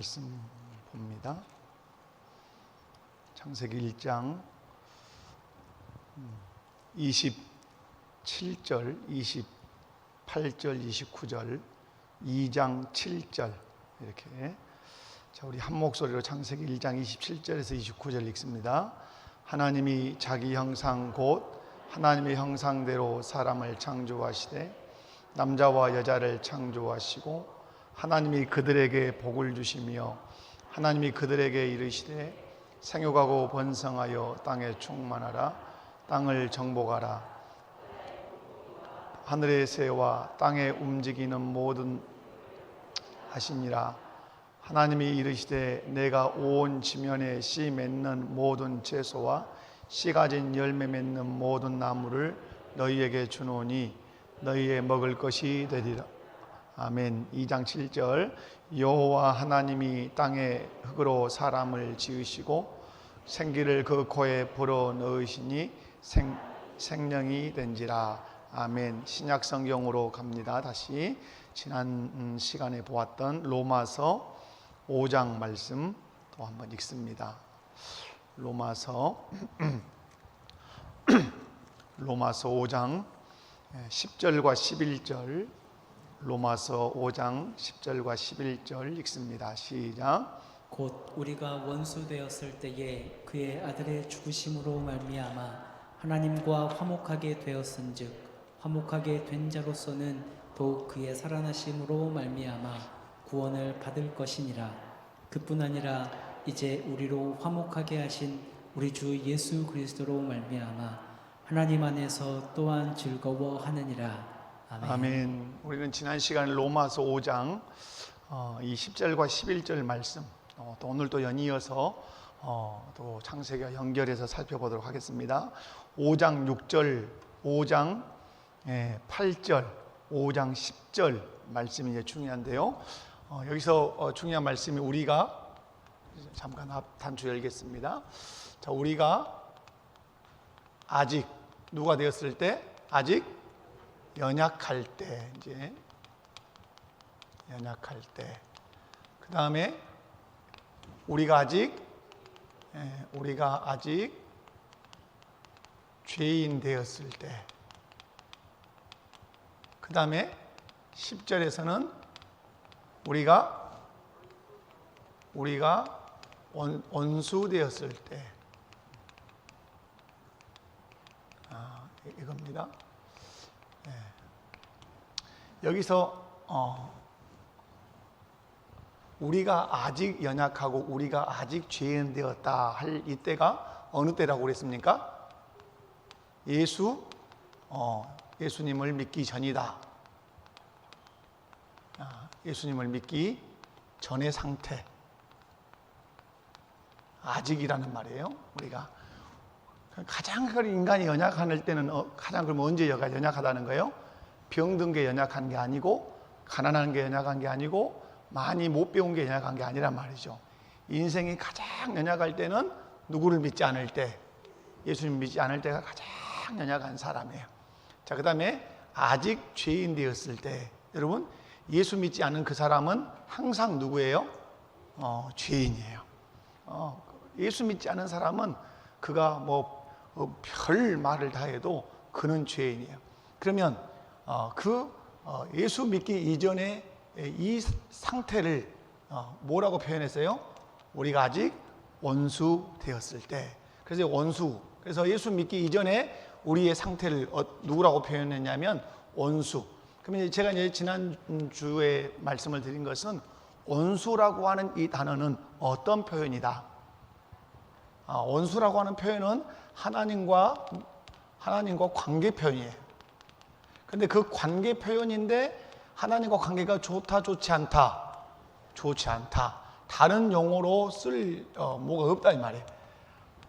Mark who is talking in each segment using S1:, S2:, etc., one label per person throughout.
S1: 말씀 봅니다. 창세기 1장 27절, 28절, 29절, 2장 7절 이렇게. 자, 우리 한 목소리로 창세기 1장 27절에서 29절 읽습니다. 하나님이 자기 형상 곧 하나님의 형상대로 사람을 창조하시되 남자와 여자를 창조하시고 하나님이 그들에게 복을 주시며 하나님이 그들에게 이르시되 생육하고 번성하여 땅에 충만하라. 땅을 정복하라. 하늘의 새와 땅에 움직이는 모든 하시니라. 하나님이 이르시되 내가 온 지면에 씨 맺는 모든 채소와 씨 가진 열매 맺는 모든 나무를 너희에게 주노니 너희의 먹을 것이 되리라. 아멘. 2장 7절. 여호와 하나님이 땅에 흙으로 사람을 지으시고 생기를 그 코에 불어 넣으시니 생명이 된지라. 아멘. 신약 성경으로 갑니다. 다시 지난 시간에 보았던 로마서 5장 말씀 또 한번 읽습니다. 로마서 5장 10절과 11절, 로마서 5장 10절과 11절 읽습니다. 시작.
S2: 곧 우리가 원수 되었을 때에 그의 아들의 죽으심으로 말미암아 하나님과 화목하게 되었은즉 화목하게 된 자로서는 더욱 그의 살아나심으로 말미암아 구원을 받을 것이니라. 그뿐 아니라 이제 우리로 화목하게 하신 우리 주 예수 그리스도로 말미암아 하나님 안에서 또한 즐거워하느니라. 아멘.
S1: 아멘. 우리는 지난 시간 로마서 5장 이 10절과 11절 말씀 또 오늘 또 연이어서 또 창세기와 연결해서 살펴보도록 하겠습니다. 5장 6절, 5장 8절, 5장 10절 말씀이 이제 중요한데요. 여기서 중요한 말씀이 우리가 잠깐 단추 열겠습니다. 자, 우리가 아직 누가 되었을 때? 아직 연약할 때, 이제 연약할 때. 그 다음에 우리가 아직 죄인 되었을 때. 그 다음에 10절에서는 우리가 원수 되었을 때. 이겁니다. 여기서 우리가 아직 연약하고 우리가 아직 죄인 되었다 할 이때가 어느 때라고 그랬습니까? 예수님을 믿기 전이다. 예수님을 믿기 전의 상태. 아직이라는 말이에요. 우리가 가장 인간이 연약할 때는 가장 그럼 언제 연약하다는 거예요? 병든 게 연약한 게 아니고 가난한 게 연약한 게 아니고 많이 못 배운 게 연약한 게 아니란 말이죠. 인생이 가장 연약할 때는 누구를 믿지 않을 때, 예수님 믿지 않을 때가 가장 연약한 사람이에요. 자, 그 다음에 아직 죄인 되었을 때, 여러분 예수 믿지 않은 그 사람은 항상 누구예요? 죄인이에요. 예수 믿지 않은 사람은 그가 별 말을 다 해도 그는 죄인이에요. 그러면 예수 믿기 이전에 이 상태를 뭐라고 표현했어요? 우리가 아직 원수 되었을 때. 그래서 그래서 예수 믿기 이전에 우리의 상태를 누구라고 표현했냐면 원수. 그러면 제가 이제 지난주에 말씀을 드린 것은 원수라고 하는 이 단어는 어떤 표현이다? 원수라고 하는 표현은 하나님과 관계 표현이에요. 근데 그 관계 표현인데 하나님과 관계가 좋다, 좋지 않다. 좋지 않다. 다른 용어로 쓸 뭐가 없다 이 말이에요.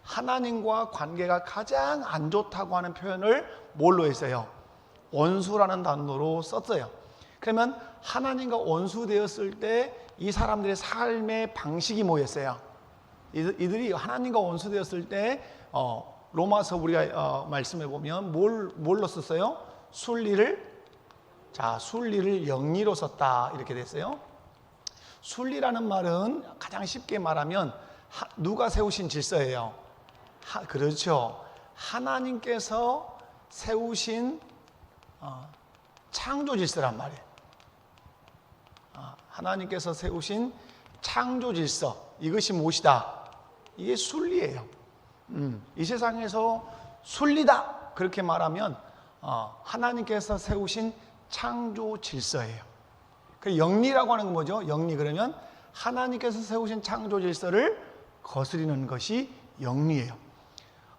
S1: 하나님과 관계가 가장 안 좋다고 하는 표현을 뭘로 했어요? 원수라는 단어로 썼어요. 그러면 하나님과 원수 되었을 때 이 사람들의 삶의 방식이 뭐였어요? 이들이 하나님과 원수 되었을 때 로마서 우리가 말씀해 보면 뭘로 썼어요? 순리를 영리로 썼다 이렇게 됐어요. 순리라는 말은 가장 쉽게 말하면 누가 세우신 질서예요? 그렇죠. 하나님께서 세우신 창조 질서란 말이에요. 하나님께서 세우신 창조 질서, 이것이 무엇이다? 이게 순리예요. 이 세상에서 순리다 그렇게 말하면 하나님께서 세우신 창조 질서예요. 그 영리라고 하는 건 뭐죠? 영리 그러면 하나님께서 세우신 창조 질서를 거스리는 것이 영리예요.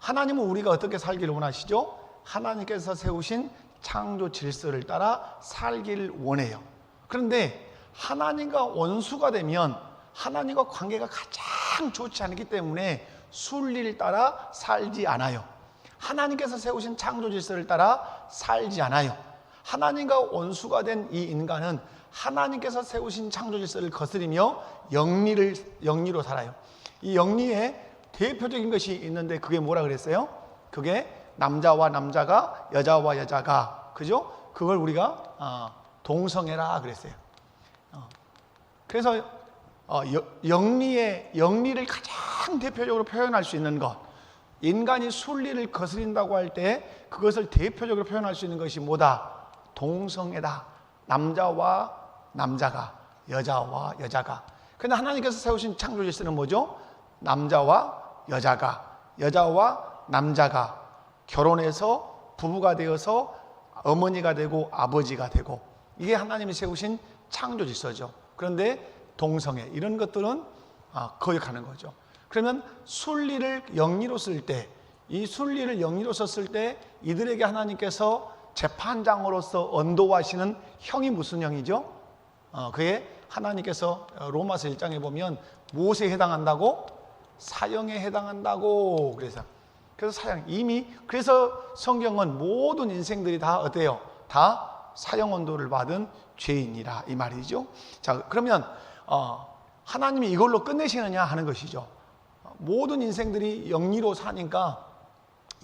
S1: 하나님은 우리가 어떻게 살기를 원하시죠? 하나님께서 세우신 창조 질서를 따라 살기를 원해요. 그런데 하나님과 원수가 되면 하나님과 관계가 가장 좋지 않기 때문에 순리를 따라 살지 않아요. 하나님께서 세우신 창조 질서를 따라 살지 않아요. 하나님과 원수가 된 이 인간은 하나님께서 세우신 창조 질서를 거스리며 영리로 살아요. 이 영리의 대표적인 것이 있는데 그게 뭐라 그랬어요? 그게 남자와 남자가, 여자와 여자가, 그죠? 그걸 우리가 동성애라 그랬어요. 그래서 영리를 가장 대표적으로 표현할 수 있는 것, 인간이 순리를 거스린다고 할 때 그것을 대표적으로 표현할 수 있는 것이 뭐다? 동성애다. 남자와 남자가, 여자와 여자가. 그런데 하나님께서 세우신 창조 질서는 뭐죠? 남자와 여자가, 여자와 남자가 결혼해서 부부가 되어서 어머니가 되고 아버지가 되고, 이게 하나님이 세우신 창조 질서죠. 그런데 동성애 이런 것들은 거역하는 거죠. 그러면 순리를 영리로 쓸 때, 이 순리를 영리로 썼을 때 이들에게 하나님께서 재판장으로서 언도하시는 형이 무슨 형이죠? 그게 하나님께서 로마서 1장에 보면 무엇에 해당한다고? 사형에 해당한다고. 그래서 사형, 이미 그래서 성경은 모든 인생들이 다 어때요? 다 사형 언도를 받은 죄인이라 이 말이죠. 자, 그러면 하나님이 이걸로 끝내시느냐 하는 것이죠. 모든 인생들이 영리로 사니까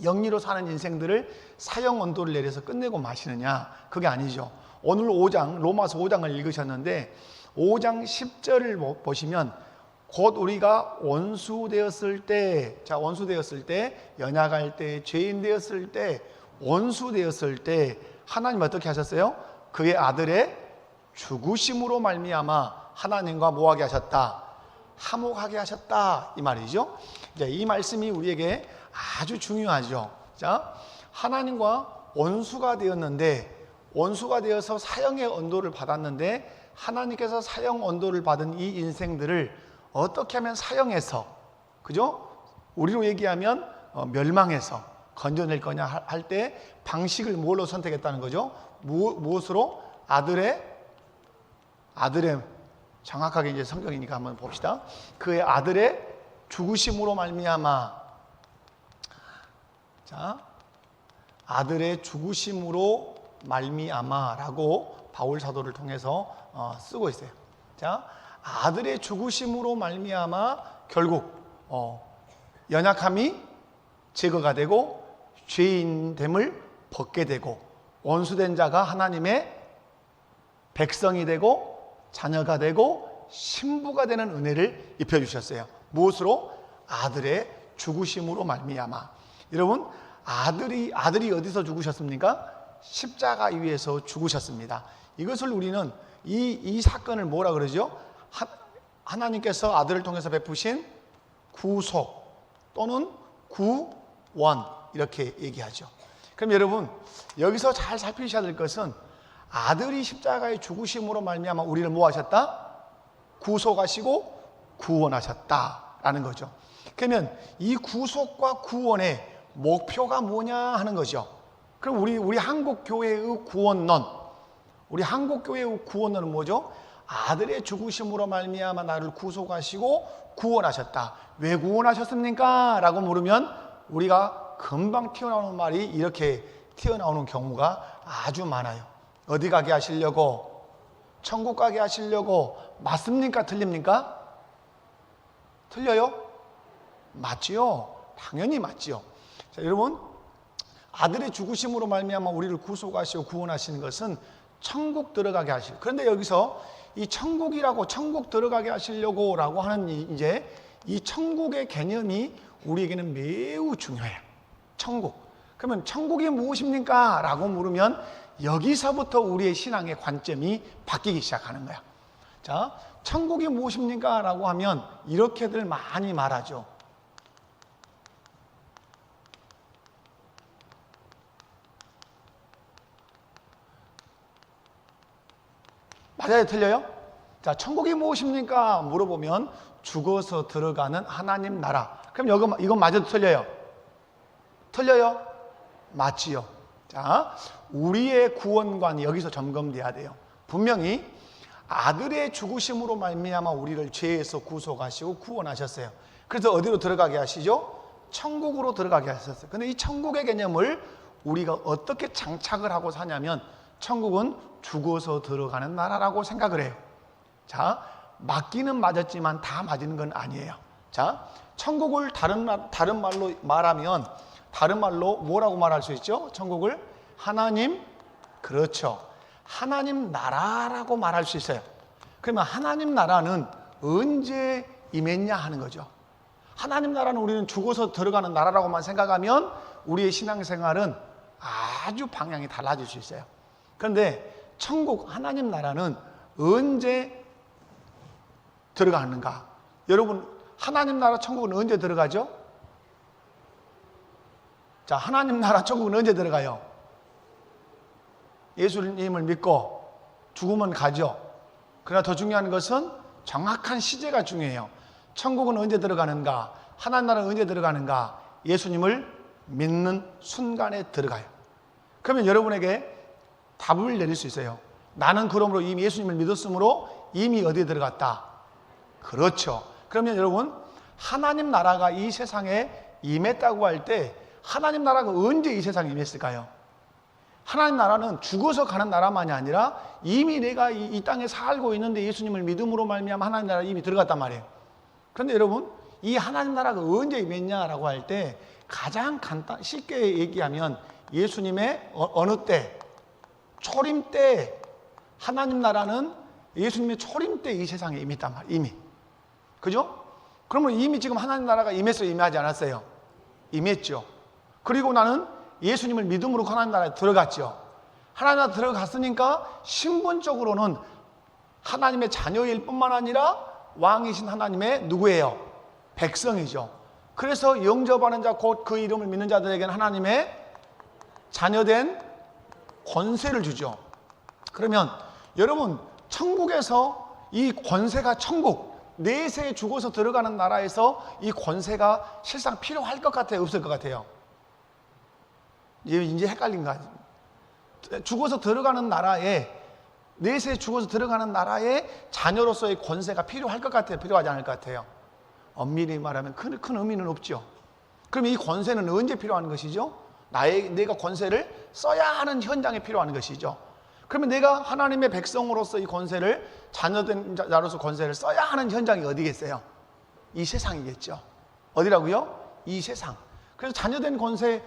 S1: 영리로 사는 인생들을 사형 언도를 내려서 끝내고 마시느냐? 그게 아니죠. 오늘 5장, 로마서 5장을 읽으셨는데 5장 10절을 보시면 곧 우리가 원수 되었을 때, 자, 원수 되었을 때, 연약할 때, 죄인 되었을 때, 원수 되었을 때 하나님 어떻게 하셨어요? 그의 아들의 죽으심으로 말미암아 하나님과 뭐하게 하셨다? 화목하게 하셨다, 이 말이죠. 이제 이 말씀이 우리에게 아주 중요하죠. 자, 하나님과 원수가 되었는데, 원수가 되어서 사형의 언도를 받았는데 하나님께서 사형 언도를 받은 이 인생들을 어떻게 하면 사형에서, 그죠? 우리로 얘기하면 멸망해서 건져낼 거냐 할 때 방식을 뭘로 선택했다는 거죠? 무엇으로? 아들의 정확하게 이제 성경이니까 한번 봅시다. 그의 아들의 죽으심으로 말미암아, 자, 아들의 죽으심으로 말미암아라고 바울 사도를 통해서 쓰고 있어요. 자, 아들의 죽으심으로 말미암아 결국 연약함이 제거가 되고 죄인됨을 벗게 되고 원수된 자가 하나님의 백성이 되고 자녀가 되고 신부가 되는 은혜를 입혀주셨어요. 무엇으로? 아들의 죽으심으로 말미암아. 여러분, 아들이 어디서 죽으셨습니까? 십자가 위에서 죽으셨습니다. 이것을 우리는 이 사건을 뭐라 그러죠? 하나님께서 아들을 통해서 베푸신 구속 또는 구원, 이렇게 얘기하죠. 그럼 여러분, 여기서 잘 살피셔야 될 것은 아들이 십자가의 죽으심으로 말미암아 우리를 뭐 하셨다? 구속하시고 구원하셨다라는 거죠. 그러면 이 구속과 구원의 목표가 뭐냐 하는 거죠. 그럼 우리 한국 교회의 구원론, 우리 한국 교회의 구원론은 뭐죠? 아들의 죽으심으로 말미암아 나를 구속하시고 구원하셨다. 왜 구원하셨습니까? 라고 물으면 우리가 금방 튀어나오는 말이 이렇게 튀어나오는 경우가 아주 많아요. 어디 가게 하시려고? 천국 가게 하시려고. 맞습니까? 틀립니까? 틀려요? 맞지요? 당연히 맞지요. 자, 여러분, 아들의 죽으심으로 말미암아 우리를 구속하시고 구원하시는 것은 천국 들어가게 하실. 그런데 여기서 이 천국이라고 천국 들어가게 하시려고 라고 하는 이제 이 천국의 개념이 우리에게는 매우 중요해요. 천국. 그러면 천국이 무엇입니까? 라고 물으면 여기서부터 우리의 신앙의 관점이 바뀌기 시작하는 거야. 자, 천국이 무엇입니까? 라고 하면 이렇게들 많이 말하죠. 맞아요? 틀려요? 자, 천국이 무엇입니까? 물어보면 죽어서 들어가는 하나님 나라. 그럼 이건 맞아도 틀려요? 틀려요? 맞지요? 자, 우리의 구원관이 여기서 점검돼야 돼요. 분명히 아들의 죽으심으로 말미암아 우리를 죄에서 구속하시고 구원하셨어요. 그래서 어디로 들어가게 하시죠? 천국으로 들어가게 하셨어요. 근데 이 천국의 개념을 우리가 어떻게 장착을 하고 사냐면 천국은 죽어서 들어가는 나라라고 생각을 해요. 자, 맞기는 맞았지만 다 맞는 건 아니에요. 자, 천국을 다른 말로 말하면 다른 말로 뭐라고 말할 수 있죠? 천국을 하나님, 그렇죠. 하나님 나라라고 말할 수 있어요. 그러면 하나님 나라는 언제 임했냐 하는 거죠. 하나님 나라는 우리는 죽어서 들어가는 나라라고만 생각하면 우리의 신앙생활은 아주 방향이 달라질 수 있어요. 그런데 천국 하나님 나라는 언제 들어가는가? 여러분, 하나님 나라 천국은 언제 들어가죠? 자, 하나님 나라 천국은 언제 들어가요? 예수님을 믿고 죽으면 가죠. 그러나 더 중요한 것은 정확한 시제가 중요해요. 천국은 언제 들어가는가? 하나님 나라는 언제 들어가는가? 예수님을 믿는 순간에 들어가요. 그러면 여러분에게 답을 내릴 수 있어요. 나는 그러므로 이미 예수님을 믿었으므로 이미 어디에 들어갔다? 그렇죠. 그러면 여러분, 하나님 나라가 이 세상에 임했다고 할 때 하나님 나라가 언제 이 세상에 임했을까요? 하나님 나라는 죽어서 가는 나라만이 아니라 이미 내가 이 땅에 살고 있는데 예수님을 믿음으로 말미암아 하나님 나라에 이미 들어갔단 말이에요. 그런데 여러분, 이 하나님 나라가 언제 임했냐라고 할 때 가장 쉽게 얘기하면 예수님의 어느 때? 초림 때. 하나님 나라는 예수님의 초림 때 이 세상에 임했단 말이에요. 이미. 그죠? 그러면 이미 지금 하나님 나라가 임했어요? 임하지 않았어요? 임했죠. 그리고 나는 예수님을 믿음으로 하나님 나라에 들어갔죠. 하나님 나라에 들어갔으니까 신분적으로는 하나님의 자녀일 뿐만 아니라 왕이신 하나님의 누구예요? 백성이죠. 그래서 영접하는 자 곧 그 이름을 믿는 자들에게는 하나님의 자녀된 권세를 주죠. 그러면 여러분, 천국에서 이 권세가 천국 내세에 죽어서 들어가는 나라에서 이 권세가 실상 필요할 것 같아요? 없을 것 같아요? 이제 헷갈린 거 아니에요? 죽어서 들어가는 나라에 내세에 죽어서 들어가는 나라에 자녀로서의 권세가 필요할 것 같아요? 필요하지 않을 것 같아요? 엄밀히 말하면 큰 의미는 없죠. 그럼 이 권세는 언제 필요한 것이죠? 내가 권세를 써야 하는 현장에 필요한 것이죠. 그러면 내가 하나님의 백성으로서 이 권세를 자녀된 자로서 권세를 써야 하는 현장이 어디겠어요? 이 세상이겠죠. 어디라고요? 이 세상. 그래서 자녀된 권세를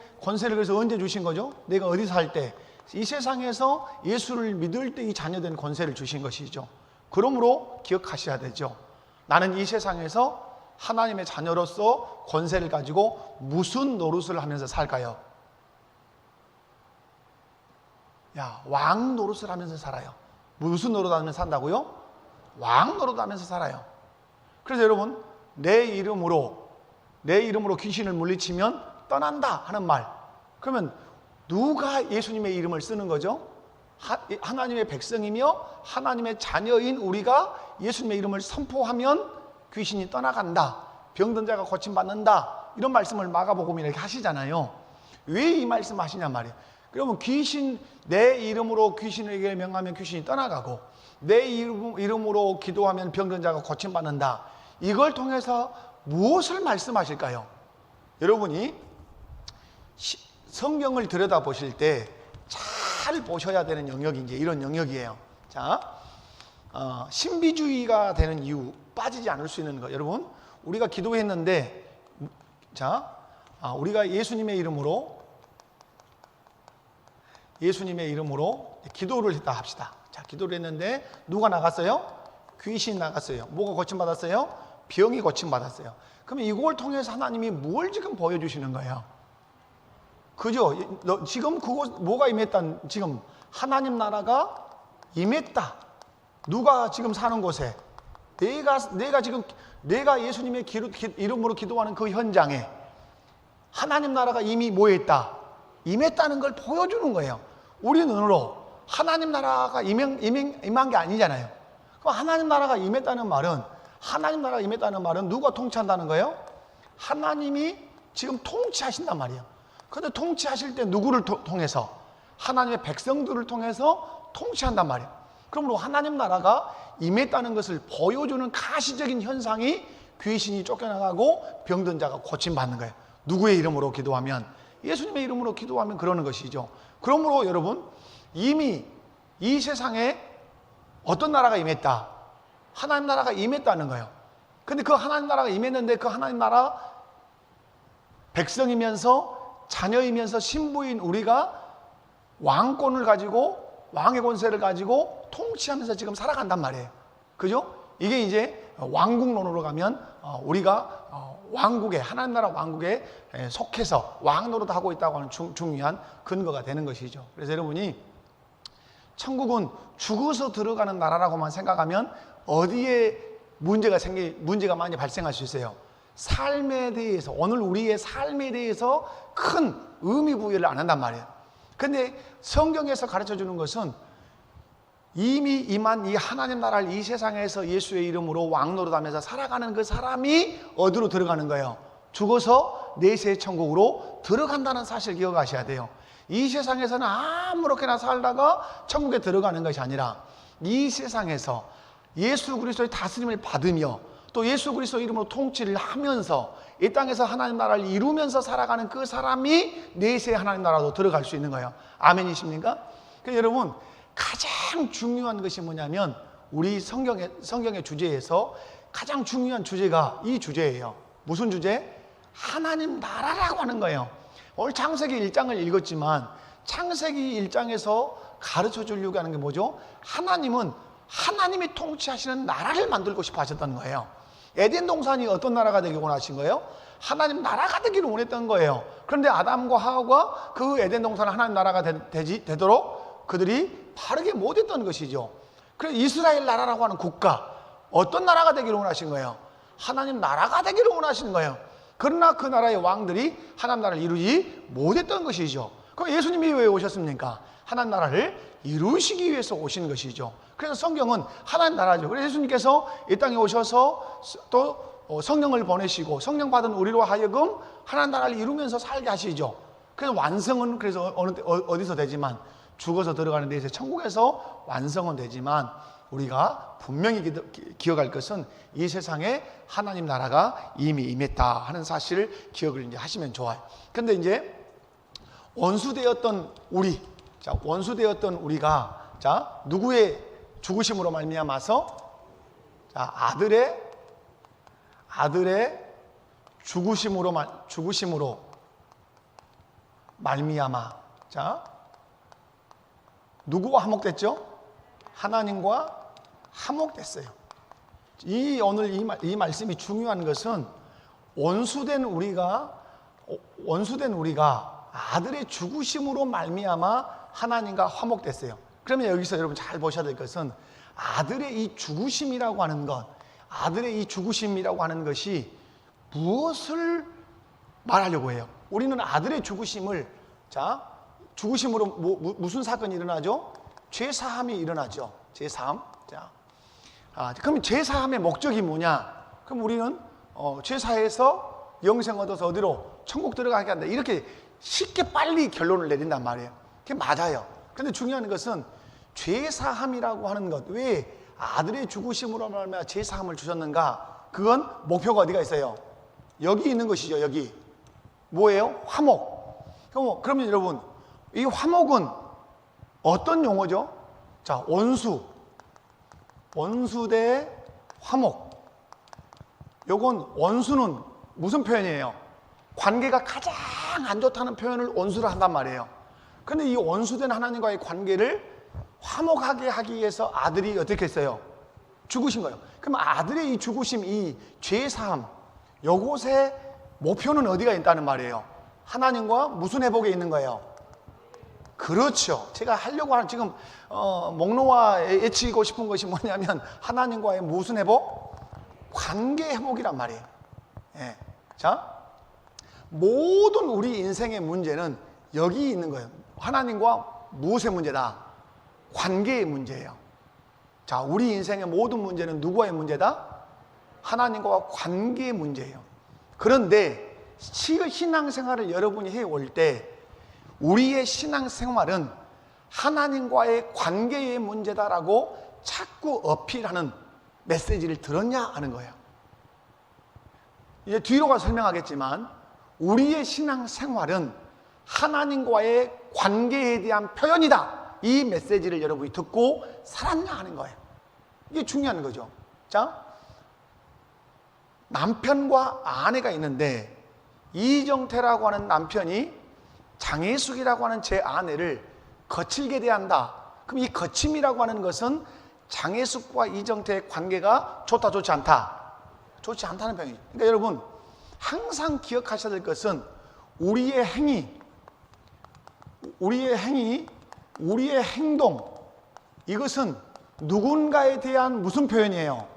S1: 그래서 언제 주신 거죠? 내가 어디서 살 때? 이 세상에서 예수를 믿을 때 이 자녀된 권세를 주신 것이죠. 그러므로 기억하셔야 되죠. 나는 이 세상에서 하나님의 자녀로서 권세를 가지고 무슨 노릇을 하면서 살까요? 왕 노릇을 하면서 살아요. 무슨 노릇 하면서 산다고요? 왕 노릇 하면서 살아요. 그래서 여러분, 내 이름으로 귀신을 물리치면 떠난다 하는 말. 그러면 누가 예수님의 이름을 쓰는 거죠? 하나님의 백성이며 하나님의 자녀인 우리가 예수님의 이름을 선포하면 귀신이 떠나간다. 병든 자가 고침받는다. 이런 말씀을 마가복음에 이렇게 하시잖아요. 왜 이 말씀 하시냐 말이에요. 그러면 내 이름으로 귀신에게 명하면 귀신이 떠나가고 내 이름으로 기도하면 병든 자가 고침받는다. 이걸 통해서 무엇을 말씀하실까요? 여러분이 성경을 들여다보실 때 잘 보셔야 되는 영역이 이제 이런 영역이에요. 자, 신비주의가 되는 이유, 빠지지 않을 수 있는 거. 여러분, 우리가 기도했는데, 우리가 예수님의 이름으로 예수님의 이름으로 기도를 했다 합시다. 자, 기도를 했는데 누가 나갔어요? 귀신이 나갔어요. 뭐가 고침받았어요? 병이 고침받았어요. 그러면 이걸 통해서 하나님이 뭘 지금 보여주시는 거예요? 그죠? 지금 그곳 뭐가 임했다? 지금 하나님 나라가 임했다. 누가 지금 사는 곳에 내가 예수님의 이름으로 기도하는 그 현장에 하나님 나라가 이미 뭐했다? 임했다는 걸 보여주는 거예요. 우리 눈으로 하나님 나라가 임한 게 아니잖아요. 그럼 하나님 나라가 임했다는 말은 누가 통치한다는 거예요? 하나님이 지금 통치하신단 말이에요. 그런데 통치하실 때 누구를 통해서? 하나님의 백성들을 통해서 통치한단 말이에요. 그러므로 하나님 나라가 임했다는 것을 보여주는 가시적인 현상이 귀신이 쫓겨나가고 병든 자가 고침받는 거예요. 누구의 이름으로 기도하면? 예수님의 이름으로 기도하면 그러는 것이죠. 그러므로 여러분, 이미 이 세상에 어떤 나라가 임했다? 하나님 나라가 임했다는 거예요. 근데 그 하나님 나라가 임했는데 그 하나님 나라 백성이면서 자녀이면서 신부인 우리가 왕권을 가지고 왕의 권세를 가지고 통치하면서 지금 살아간단 말이에요. 그죠? 이게 이제 왕국론으로 가면 우리가 왕국에, 하나님 나라 왕국에 속해서 왕 노릇하고 있다고 하는 중요한 근거가 되는 것이죠. 그래서 여러분이 천국은 죽어서 들어가는 나라라고만 생각하면 어디에 문제가 많이 발생할 수 있어요. 삶에 대해서, 오늘 우리의 삶에 대해서 큰 의미 부여를 안 한단 말이에요. 근데 성경에서 가르쳐 주는 것은 이미 임한 이 하나님 나라를 이 세상에서 예수의 이름으로 왕노릇하면서 살아가는 그 사람이 어디로 들어가는 거예요? 죽어서 내세의 천국으로 들어간다는 사실을 기억하셔야 돼요. 이 세상에서는 아무렇게나 살다가 천국에 들어가는 것이 아니라 이 세상에서 예수 그리스도의 다스림을 받으며 또 예수 그리스도 이름으로 통치를 하면서 이 땅에서 하나님 나라를 이루면서 살아가는 그 사람이 내세의 하나님 나라로 들어갈 수 있는 거예요. 아멘이십니까? 그래서 여러분, 가장 중요한 것이 뭐냐면 우리 성경의 주제에서 가장 중요한 주제가 이 주제예요. 무슨 주제? 하나님 나라라고 하는 거예요. 오늘 창세기 1장을 읽었지만 창세기 1장에서 가르쳐 주려고 하는 게 뭐죠? 하나님이 통치하시는 나라를 만들고 싶어 하셨다는 거예요. 에덴 동산이 어떤 나라가 되기를 원하신 거예요? 하나님 나라가 되기를 원했던 거예요. 그런데 아담과 하와가 그 에덴 동산을 하나님 나라가 되도록 그들이 바르게 못했던 것이죠. 그래서 이스라엘 나라라고 하는 국가, 어떤 나라가 되기를 원하신 거예요? 하나님 나라가 되기를 원하시는 거예요. 그러나 그 나라의 왕들이 하나님 나라를 이루지 못했던 것이죠. 그럼 예수님이 왜 오셨습니까? 하나님 나라를 이루시기 위해서 오신 것이죠. 그래서 성경은 하나님 나라죠. 그래서 예수님께서 이 땅에 오셔서 또 성령을 보내시고 성령 받은 우리로 하여금 하나님 나라를 이루면서 살게 하시죠. 그래서 완성은 그래서 어디서 되지만 죽어서 들어가는 데에서 천국에서 완성은 되지만 우리가 분명히 기억할 것은 이 세상에 하나님 나라가 이미 임했다 하는 사실을 기억을 이제 하시면 좋아요. 근데 이제 원수되었던 우리가 누구의 죽으심으로 말미암아서 아들의 죽으심으로 말미암아 누구와 화목됐죠? 하나님과 화목됐어요. 오늘 이 말씀이 중요한 것은 원수된 우리가 아들의 죽으심으로 말미암아 하나님과 화목됐어요. 그러면 여기서 여러분 잘 보셔야 될 것은 아들의 이 죽으심이라고 하는 것이 무엇을 말하려고 해요? 우리는 아들의 죽으심으로 무슨 사건이 일어나죠? 죄사함이 일어나죠. 죄사함. 그럼 죄사함의 목적이 뭐냐? 그럼 우리는 죄사해서 영생 얻어서 어디로? 천국 들어가게 한다. 이렇게 쉽게 빨리 결론을 내린단 말이에요. 그게 맞아요. 근데 중요한 것은 죄사함이라고 하는 것, 왜 아들의 죽으심으로 말미암아 죄사함을 주셨는가? 그건 목표가 어디가 있어요? 여기 있는 것이죠. 여기 뭐예요? 화목. 그러면 여러분, 이 화목은 어떤 용어죠? 원수 대 화목. 요건 원수는 무슨 표현이에요? 관계가 가장 안 좋다는 표현을 원수로 한단 말이에요. 그런데 이 원수된 하나님과의 관계를 화목하게 하기 위해서 아들이 어떻게 했어요? 죽으신 거예요. 그럼 아들의 이 죽으심, 이 죄사함, 요것의 목표는 어디가 있다는 말이에요? 하나님과 무슨 회복에 있는 거예요? 그렇죠. 제가 하려고 하는 지금 목놓아 애치고 싶은 것이 뭐냐면 하나님과의 무슨 회복? 관계 회복이란 말이에요. 예. 자, 모든 우리 인생의 문제는 여기 있는 거예요. 하나님과 무엇의 문제다? 관계의 문제예요. 자, 우리 인생의 모든 문제는 누구와의 문제다? 하나님과 관계의 문제예요. 그런데 신앙생활을 여러분이 해올 때 우리의 신앙생활은 하나님과의 관계의 문제다라고 자꾸 어필하는 메시지를 들었냐 하는 거예요. 이제 뒤로 가서 설명하겠지만 우리의 신앙생활은 하나님과의 관계에 대한 표현이다. 이 메시지를 여러분이 듣고 살았냐 하는 거예요. 이게 중요한 거죠. 자, 남편과 아내가 있는데 이정태라고 하는 남편이 장혜숙이라고 하는 제 아내를 거칠게 대한다. 그럼 이 거침이라고 하는 것은 장혜숙과 이정태의 관계가 좋다, 좋지 않다? 좋지 않다는 표현이죠. 그러니까 여러분 항상 기억하셔야 될 것은 우리의 행위, 우리의 행동, 이것은 누군가에 대한 무슨 표현이에요?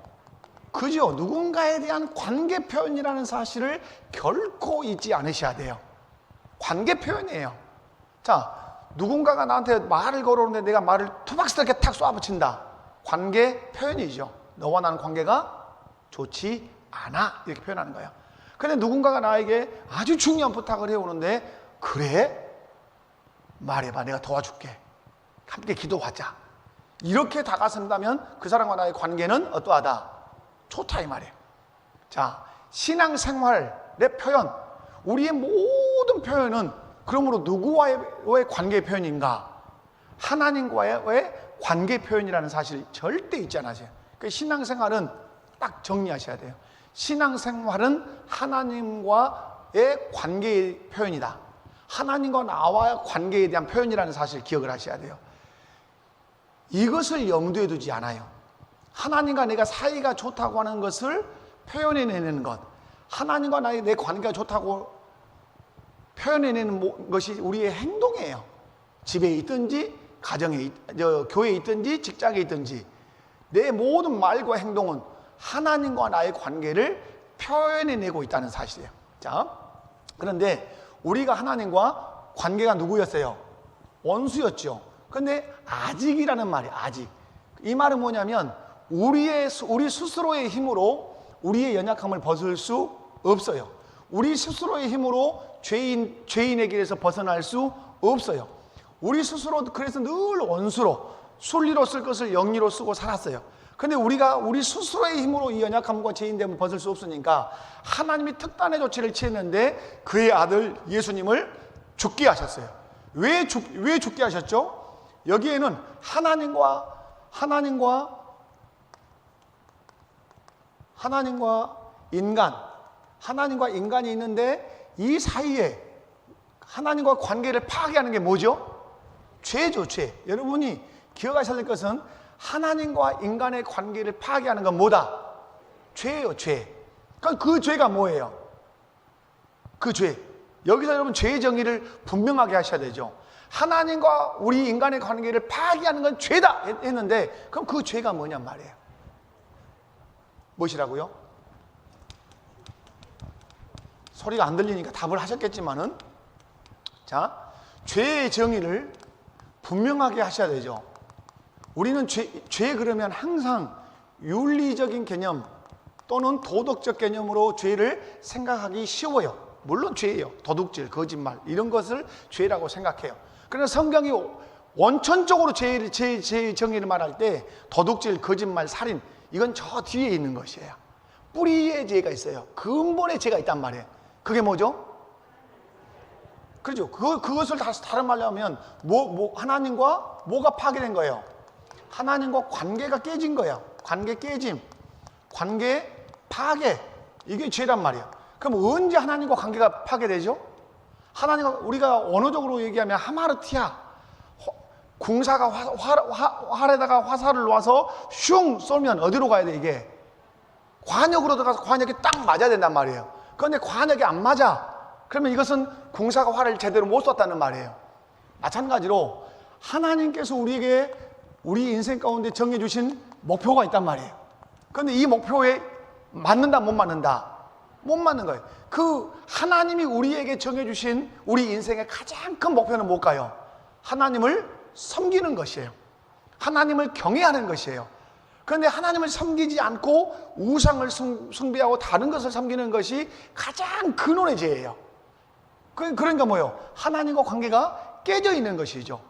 S1: 그죠? 누군가에 대한 관계 표현이라는 사실을 결코 잊지 않으셔야 돼요. 관계 표현이에요. 자, 누군가가 나한테 말을 걸어오는데 내가 말을 투박스럽게 탁 쏘아붙인다. 관계 표현이죠. 너와 나는 관계가 좋지 않아. 이렇게 표현하는 거예요. 그런데 누군가가 나에게 아주 중요한 부탁을 해오는데 그래? 말해봐. 내가 도와줄게. 함께 기도하자. 이렇게 다가선다면 그 사람과 나의 관계는 어떠하다? 좋다 이 말이에요. 자, 신앙생활의 표현, 우리의 모든 표현은 그러므로 누구와의 관계 표현인가? 하나님과의 관계 표현이라는 사실 절대 잊지 않으세요. 그 신앙생활은 딱 정리하셔야 돼요. 신앙생활은 하나님과의 관계의 표현이다. 하나님과 나와의 관계에 대한 표현이라는 사실을 기억을 하셔야 돼요. 이것을 염두에 두지 않아요. 하나님과 내가 사이가 좋다고 하는 것을 표현해내는 것, 하나님과 나의 내 관계가 좋다고 표현해내는 것이 우리의 행동이에요. 집에 있든지 가정에 교회에 있든지 직장에 있든지 내 모든 말과 행동은 하나님과 나의 관계를 표현해내고 있다는 사실이에요. 자, 그런데 우리가 하나님과 관계가 누구였어요? 원수였죠. 그런데 아직이라는 말이에요. 아직. 이 말은 뭐냐면 우리 스스로의 힘으로 우리의 연약함을 벗을 수 없어요. 우리 스스로의 힘으로 죄인의 길에서 벗어날 수 없어요. 우리 스스로 그래서 늘 원수로 순리로 쓸 것을 영리로 쓰고 살았어요. 그런데 우리가 우리 스스로의 힘으로 이 연약함과 죄인됨을 벗을 수 없으니까 하나님이 특단의 조치를 취했는데 그의 아들 예수님을 죽게 하셨어요. 왜 죽게 하셨죠? 여기에는 하나님과 인간이 있는데 이 사이에 하나님과 관계를 파괴하는 게 뭐죠? 죄죠, 죄. 여러분이 기억하셔야 될 것은 하나님과 인간의 관계를 파괴하는 건 뭐다? 죄예요, 죄. 그럼 그 죄가 뭐예요? 그 죄. 여기서 여러분 죄의 정의를 분명하게 하셔야 되죠. 하나님과 우리 인간의 관계를 파괴하는 건 죄다 했는데 그럼 그 죄가 뭐냔 말이에요. 무엇이라고요? 소리가 안 들리니까 답을 하셨겠지만은, 자, 죄의 정의를 분명하게 하셔야 되죠. 우리는 죄 그러면 항상 윤리적인 개념 또는 도덕적 개념으로 죄를 생각하기 쉬워요. 물론 죄예요. 도둑질, 거짓말 이런 것을 죄라고 생각해요. 그러나 성경이 원천적으로 죄의 정의를 말할 때 도둑질, 거짓말, 살인 이건 저 뒤에 있는 것이에요. 뿌리에 죄가 있어요. 근본에 죄가 있단 말이에요. 그게 뭐죠? 그렇죠. 그것을 다른 말로 하면 하나님과 뭐가 파괴된 거예요? 하나님과 관계가 깨진 거예요. 관계 깨짐, 관계 파괴, 이게 죄란 말이에요. 그럼 언제 하나님과 관계가 파괴되죠? 하나님과 우리가 언어적으로 얘기하면 하마르티아, 궁사가 활에다가 화살을 놔서 슝 쏘면 어디로 가야 돼? 이게 관역으로 들어가서 관역이 딱 맞아야 된단 말이에요. 그런데 관역이 안 맞아. 그러면 이것은 궁사가 활을 제대로 못 쐈다는 말이에요. 마찬가지로 하나님께서 우리에게 우리 인생 가운데 정해주신 목표가 있단 말이에요. 그런데 이 목표에 맞는다 못 맞는다? 못 맞는 거예요. 그 하나님이 우리에게 정해주신 우리 인생의 가장 큰 목표는 뭘까요? 하나님을 섬기는 것이에요. 하나님을 경외하는 것이에요. 그런데 하나님을 섬기지 않고 우상을 숭배하고 다른 것을 섬기는 것이 가장 근원의 죄예요. 그러니까 뭐예요? 하나님과 관계가 깨져 있는 것이죠.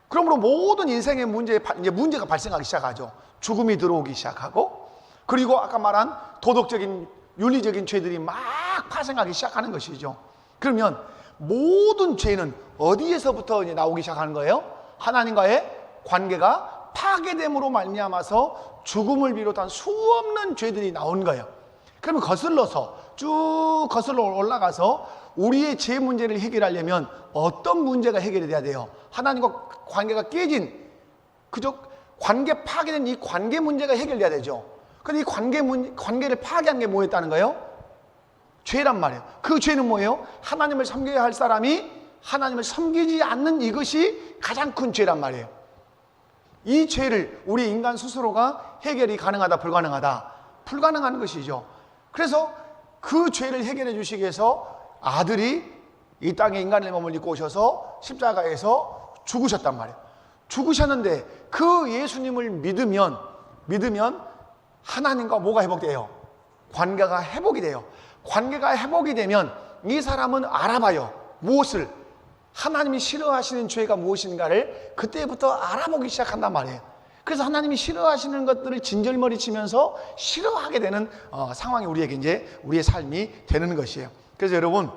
S1: 그러므로 모든 인생의 문제가 발생하기 시작하죠. 죽음이 들어오기 시작하고, 그리고 아까 말한 도덕적인 윤리적인 죄들이 막 파생하기 시작하는 것이죠. 그러면 모든 죄는 어디에서부터 나오기 시작하는 거예요? 하나님과의 관계가 파괴됨으로 말미암아서 죽음을 비롯한 수없는 죄들이 나온 거예요. 그러면 쭉 거슬러 올라가서 우리의 죄 문제를 해결하려면 어떤 문제가 해결이 돼야 돼요? 하나님과 관계가 깨진, 그저 관계 파괴된 이 관계 문제가 해결돼야 되죠. 근데 이 관계를 파괴한 게 뭐였다는 거예요? 죄란 말이에요. 그 죄는 뭐예요? 하나님을 섬겨야 할 사람이 하나님을 섬기지 않는 이것이 가장 큰 죄란 말이에요. 이 죄를 우리 인간 스스로가 해결이 가능하다, 불가능하다? 불가능한 것이죠. 그래서 그 죄를 해결해 주시기 위해서 아들이 이 땅에 인간의 몸을 입고 오셔서 십자가에서 죽으셨단 말이에요. 죽으셨는데 그 예수님을 믿으면 하나님과 뭐가 회복돼요? 관계가 회복이 돼요. 관계가 회복이 되면 이 사람은 알아봐요. 무엇을? 하나님이 싫어하시는 죄가 무엇인가를 그때부터 알아보기 시작한단 말이에요. 그래서 하나님이 싫어하시는 것들을 진절머리 치면서 싫어하게 되는 상황이 우리에게 이제 우리의 삶이 되는 것이에요. 그래서 여러분,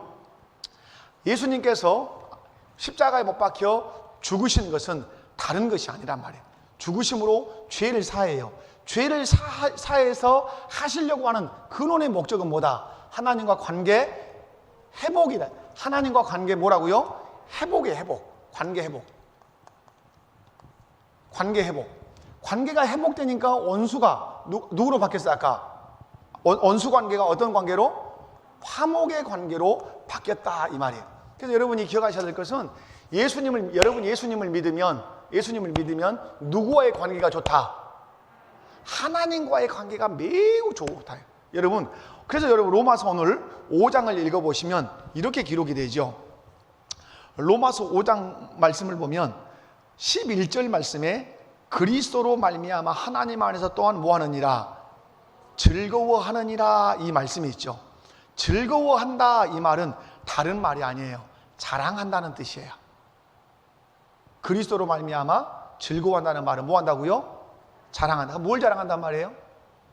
S1: 예수님께서 십자가에 못 박혀 죽으신 것은 다른 것이 아니란 말이에요. 죽으심으로 죄를 사해요. 죄를 사해서 하시려고 하는 근원의 목적은 뭐다? 하나님과 관계 회복이다. 하나님과 관계 뭐라고요? 회복이에요. 회복. 관계 회복. 관계 회복. 관계가 회복되니까 원수가 누구로 바뀌었어요? 아까 원수 관계가 어떤 관계로? 화목의 관계로 바뀌었다 이 말이에요. 그래서 여러분이 기억하셔야 될 것은 여러분 예수님을 믿으면 누구와의 관계가 좋다? 하나님과의 관계가 매우 좋다. 여러분, 그래서 여러분 로마서 오늘 5장을 읽어보시면 이렇게 기록이 되죠. 로마서 5장 말씀을 보면 11절 말씀에 그리스도로 말미암아 하나님 안에서 또한 뭐하느니라? 즐거워하느니라 이 말씀이 있죠. 즐거워한다 이 말은 다른 말이 아니에요. 자랑한다는 뜻이에요. 그리스도로 말미암아 즐거워한다는 말은 뭐 한다고요? 자랑한다. 뭘 자랑한단 말이에요?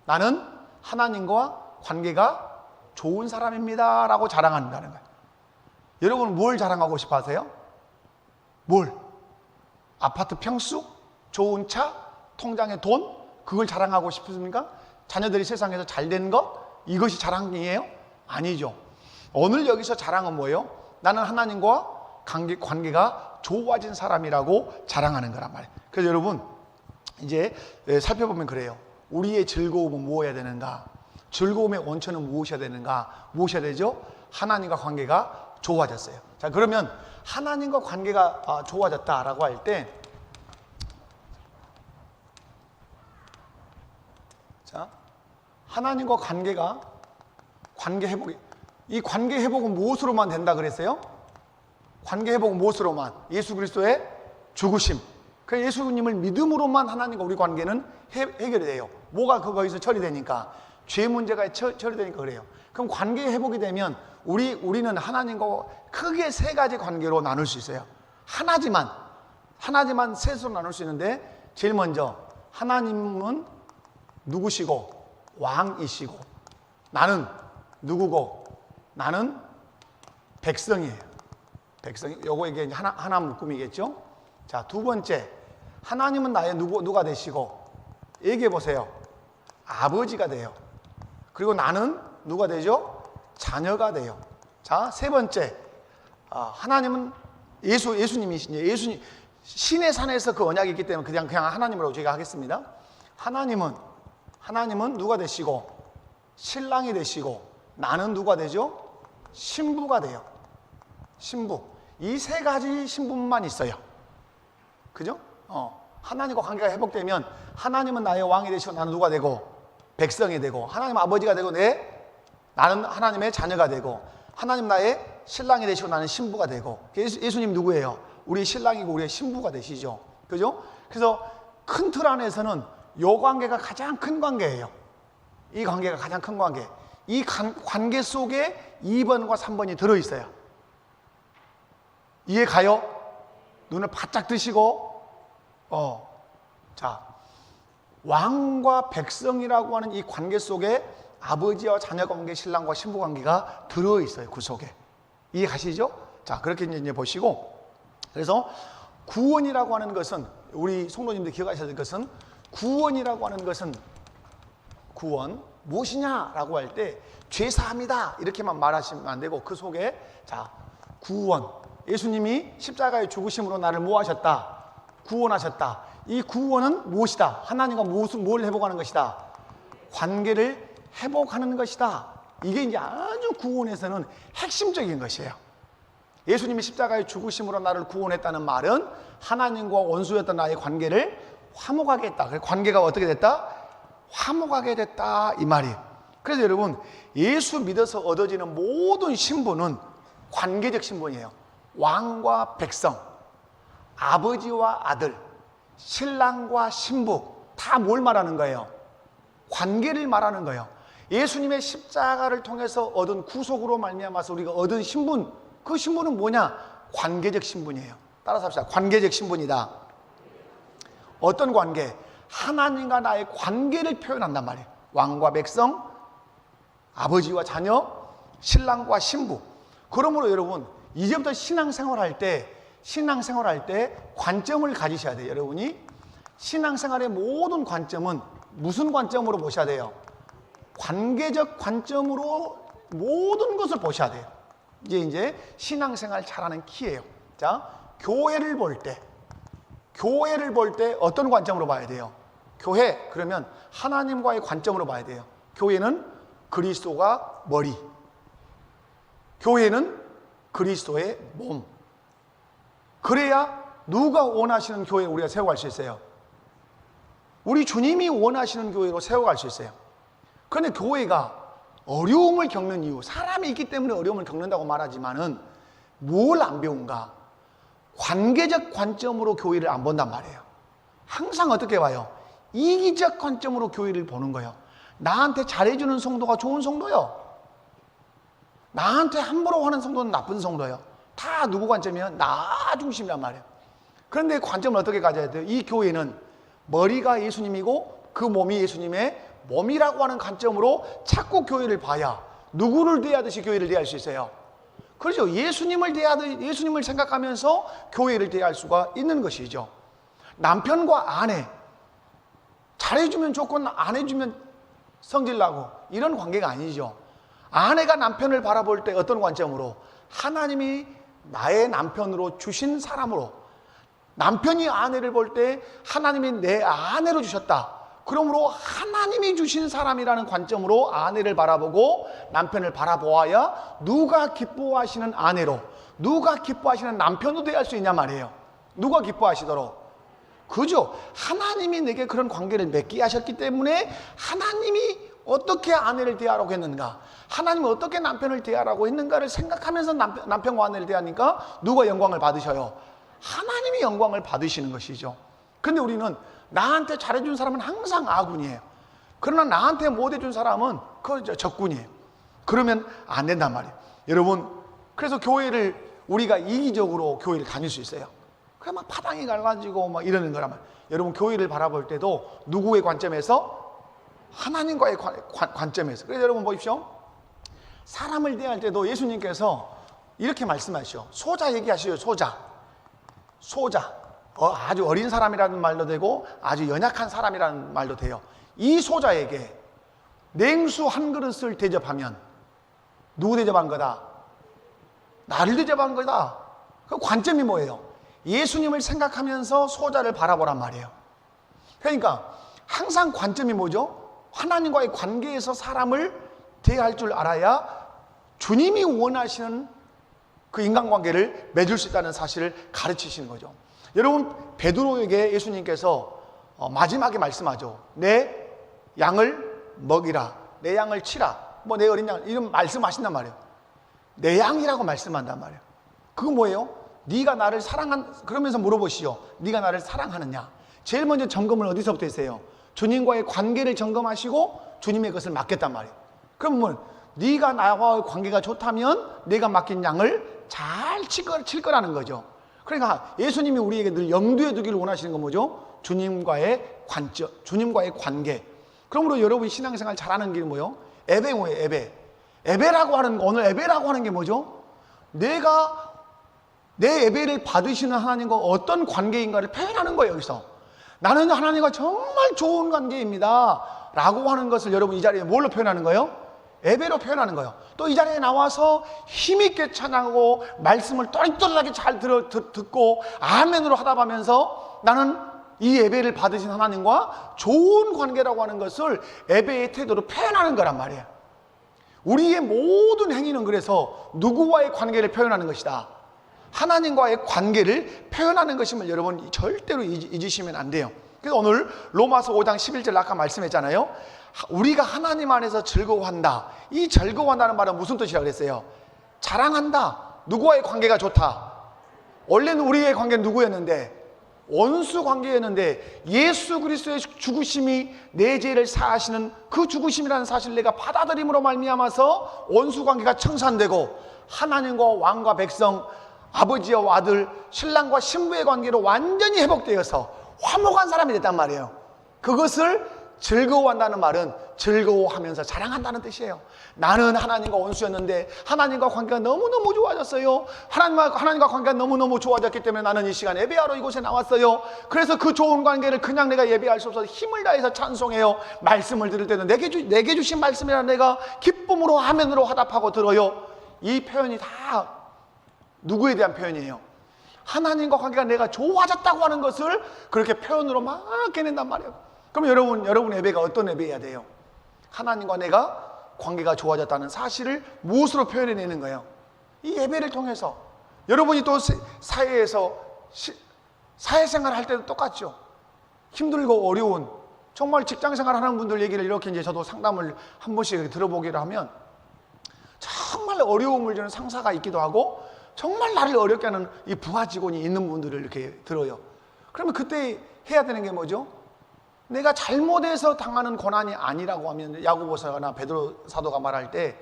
S1: 나는 하나님과 관계가 좋은 사람입니다 라고 자랑한다는 거예요. 여러분 뭘 자랑하고 싶어 하세요? 뭘? 아파트 평수? 좋은 차? 통장에 돈? 그걸 자랑하고 싶으십니까? 자녀들이 세상에서 잘 된 것? 이것이 자랑이에요? 아니죠. 오늘 여기서 자랑은 뭐예요? 나는 하나님과 관계가 좋아진 사람이라고 자랑하는 거란 말이에요. 그래서 여러분 이제 살펴보면 그래요. 우리의 즐거움은 무엇이어야 되는가? 즐거움의 원천은 무엇이어야 되는가? 무엇이어야 되죠? 하나님과 관계가 좋아졌어요. 자, 그러면 하나님과 관계가 좋아졌다라고 할 때, 자, 하나님과 관계 회복이, 이 관계 회복은 무엇으로만 된다 그랬어요? 관계 회복은 무엇으로만? 예수 그리스도의 죽으심. 그 예수님을 믿음으로만 하나님과 우리 관계는 해결이 돼요. 뭐가 거기서 처리되니까? 죄 문제가 처리되니까 그래요. 그럼 관계 회복이 되면 우리는 하나님과 크게 세 가지 관계로 나눌 수 있어요. 하나지만 셋으로 나눌 수 있는데, 제일 먼저 하나님은 누구시고 왕이시고, 나는 누구고? 나는 백성이에요. 백성이, 요거 이게 하나 묶음이겠죠? 자, 두 번째, 하나님은 나의 누가 되시고, 얘기해 보세요. 아버지가 돼요. 그리고 나는 누가 되죠? 자녀가 돼요. 자, 세 번째, 하나님은 예수님이시니 예수님 신의 산에서 그 언약이 있기 때문에 그냥 하나님으로 저희가 하겠습니다. 하나님은 누가 되시고 신랑이 되시고 나는 누가 되죠? 신부가 돼요. 신부. 이 세 가지 신분만 있어요. 그죠? 하나님과 관계가 회복되면 하나님은 나의 왕이 되시고 나는 누가 되고 백성이 되고 하나님 아버지가 되고 나는 하나님의 자녀가 되고 하나님 나의 신랑이 되시고 나는 신부가 되고 예수님 누구예요? 우리 신랑이고 우리의 신부가 되시죠. 그죠? 그래서 큰 틀 안에서는 이 관계가 가장 큰 관계예요. 이 관계가 가장 큰 관계. 이 관계 속에 2번과 3번이 들어있어요. 이해 가요? 눈을 바짝 뜨시고 자, 왕과 백성이라고 하는 이 관계 속에 아버지와 자녀 관계, 신랑과 신부 관계가 들어있어요. 그 속에. 이해 가시죠? 자, 그렇게 이제 보시고, 그래서 구원이라고 하는 것은 우리 성도님들 기억하셔야 될 것은 구원이라고 하는 것은 구원 무엇이냐라고 할 때 죄사함이다 이렇게만 말하시면 안 되고 그 속에 자 구원 예수님이 십자가의 죽으심으로 나를 뭐 하셨다? 구원하셨다. 이 구원은 무엇이다? 하나님과 뭘 회복하는 것이다? 관계를 회복하는 것이다. 이게 이제 아주 구원에서는 핵심적인 것이에요. 예수님이 십자가의 죽으심으로 나를 구원했다는 말은 하나님과 원수였던 나의 관계를 화목하게 했다. 관계가 어떻게 됐다? 화목하게 됐다 이 말이에요. 그래서 여러분 예수 믿어서 얻어지는 모든 신분은 관계적 신분이에요. 왕과 백성, 아버지와 아들, 신랑과 신부 다 뭘 말하는 거예요? 관계를 말하는 거예요. 예수님의 십자가를 통해서 얻은 구속으로 말미암아서 우리가 얻은 신분, 그 신분은 뭐냐? 관계적 신분이에요. 따라서 합시다. 관계적 신분이다. 어떤 관계? 하나님과 나의 관계를 표현한단 말이에요. 왕과 백성, 아버지와 자녀, 신랑과 신부. 그러므로 여러분 이제부터 신앙생활할 때 관점을 가지셔야 돼요. 여러분이 신앙생활의 모든 관점은 무슨 관점으로 보셔야 돼요? 관계적 관점으로 모든 것을 보셔야 돼요. 이제 신앙생활 잘하는 키예요. 자, 교회를 볼 때 어떤 관점으로 봐야 돼요? 교회 그러면 하나님과의 관점으로 봐야 돼요. 교회는 그리스도가 머리, 교회는 그리스도의 몸. 그래야 누가 원하시는 교회 우리가 세워갈 수 있어요? 우리 주님이 원하시는 교회로 세워갈 수 있어요. 그런데 교회가 어려움을 겪는 이유, 사람이 있기 때문에 어려움을 겪는다고 말하지만은 뭘 안 배운가? 관계적 관점으로 교회를 안 본단 말이에요. 항상 어떻게 봐요? 이기적 관점으로 교회를 보는 거예요. 나한테 잘해주는 성도가 좋은 성도요. 나한테 함부로 하는 성도는 나쁜 성도예요. 다 누구 관점이에요? 나 중심이란 말이에요. 그런데 관점을 어떻게 가져야 돼요? 이 교회는 머리가 예수님이고 그 몸이 예수님의 몸이라고 하는 관점으로 자꾸 교회를 봐야 누구를 대하듯이 교회를 대할 수 있어요. 그렇죠. 예수님을 생각하면서 교회를 대할 수가 있는 것이죠. 남편과 아내 잘해주면 좋고 안 해주면 성질나고 이런 관계가 아니죠. 아내가 남편을 바라볼 때 어떤 관점으로? 하나님이 나의 남편으로 주신 사람으로, 남편이 아내를 볼 때 하나님이 내 아내로 주셨다. 그러므로 하나님이 주신 사람이라는 관점으로 아내를 바라보고 남편을 바라보아야 누가 기뻐하시는 아내로, 누가 기뻐하시는 남편도 대할 수 있냐 말이에요. 누가 기뻐하시도록. 그죠? 하나님이 내게 그런 관계를 맺게 하셨기 때문에 하나님이 어떻게 아내를 대하라고 했는가, 하나님이 어떻게 남편을 대하라고 했는가를 생각하면서 남편과 아내를 대하니까 누가 영광을 받으셔요? 하나님이 영광을 받으시는 것이죠. 근데 우리는 나한테 잘해준 사람은 항상 아군이에요. 그러나 나한테 못해준 사람은 그 적군이에요. 그러면 안 된단 말이에요. 여러분, 그래서 교회를 우리가 이기적으로 교회를 다닐 수 있어요. 그래 막 파당이 갈라지고 막 이러는 거란 말이에요. 여러분 교회를 바라볼 때도 누구의 관점에서? 하나님과의 관점에서. 그래서 여러분 보십시오. 사람을 대할 때도 예수님께서 이렇게 말씀하시죠. 소자 얘기하시죠. 소자. 아주 어린 사람이라는 말도 되고 아주 연약한 사람이라는 말도 돼요. 이 소자에게 냉수 한 그릇을 대접하면 누구 대접한 거다? 나를 대접한 거다. 그 관점이 뭐예요? 예수님을 생각하면서 소자를 바라보란 말이에요. 그러니까 항상 관점이 뭐죠? 하나님과의 관계에서 사람을 대할 줄 알아야 주님이 원하시는 그 인간관계를 맺을 수 있다는 사실을 가르치시는 거죠. 여러분, 베드로에게 예수님께서 마지막에 말씀하죠. 내 양을 먹이라, 내 양을 치라, 뭐 내 어린 양, 이런 말씀하신단 말이에요. 내 양이라고 말씀한단 말이에요. 그거 뭐예요? 네가 나를 그러면서 물어보시오. 네가 나를 사랑하느냐? 제일 먼저 점검을 어디서부터 했어요? 주님과의 관계를 점검하시고 주님의 것을 맡겠단 말이에요. 그럼 뭐 네가 나와의 관계가 좋다면 내가 맡긴 양을 잘 칠 거라는 거죠. 그러니까 예수님이 우리에게 늘 염두에 두기를 원하시는 건 뭐죠? 주님과의 관점, 주님과의 관계. 그러므로 여러분이 신앙생활 잘하는 게 뭐예요? 예배 뭐예요? 예배. 예배라고 하는 거, 오늘 예배라고 하는 게 뭐죠? 내가 내 예배를 받으시는 하나님과 어떤 관계인가를 표현하는 거예요. 여기서 나는 하나님과 정말 좋은 관계입니다 라고 하는 것을 여러분 이 자리에 뭘로 표현하는 거예요? 예배로 표현하는 거예요. 또 이 자리에 나와서 힘있게 찬양하고 말씀을 또렷하게 잘 듣고 아멘으로 하다 보면서 나는 이 예배를 받으신 하나님과 좋은 관계라고 하는 것을 예배의 태도로 표현하는 거란 말이에요. 우리의 모든 행위는 그래서 누구와의 관계를 표현하는 것이다. 하나님과의 관계를 표현하는 것임을 여러분 절대로 잊으시면 안 돼요. 그래서 오늘 로마서 5장 11절 아까 말씀했잖아요. 우리가 하나님 안에서 즐거워한다. 이 즐거워한다는 말은 무슨 뜻이라고 그랬어요? 자랑한다. 누구와의 관계가 좋다. 원래는 우리의 관계는 누구였는데? 원수 관계였는데 예수 그리스도의 죽으심이 내 죄를 사하시는 그 죽으심이라는 사실을 내가 받아들임으로 말미암아서 원수 관계가 청산되고 하나님과 왕과 백성, 아버지와 아들, 신랑과 신부의 관계로 완전히 회복되어서 화목한 사람이 됐단 말이에요. 그것을 즐거워한다는 말은 즐거워하면서 자랑한다는 뜻이에요. 나는 하나님과 원수였는데 하나님과 관계가 너무너무 좋아졌어요. 하나님과 관계가 너무너무 좋아졌기 때문에 나는 이 시간에 예배하러 이곳에 나왔어요. 그래서 그 좋은 관계를 그냥 내가 예배할 수 없어서 힘을 다해서 찬송해요. 말씀을 들을 때는 내게 주신 말씀이라 내가 기쁨으로 아멘으로 화답하고 들어요. 이 표현이 다 누구에 대한 표현이에요? 하나님과 관계가 내가 좋아졌다고 하는 것을 그렇게 표현으로 막 깨낸단 말이에요. 그럼 여러분 예배가 어떤 예배여야 돼요? 하나님과 내가 관계가 좋아졌다는 사실을 무엇으로 표현해내는 거예요? 이 예배를 통해서. 여러분이 또 사회에서 사회생활 할 때도 똑같죠. 힘들고 어려운 정말 직장생활 하는 분들 얘기를 이렇게 이제 저도 상담을 한 번씩 들어보기로 하면 정말 어려움을 주는 상사가 있기도 하고 정말 나를 어렵게 하는 이 부하 직원이 있는 분들을 이렇게 들어요. 그러면 그때 해야 되는 게 뭐죠? 내가 잘못해서 당하는 고난이 아니라고 하면 야고보서나 베드로 사도가 말할 때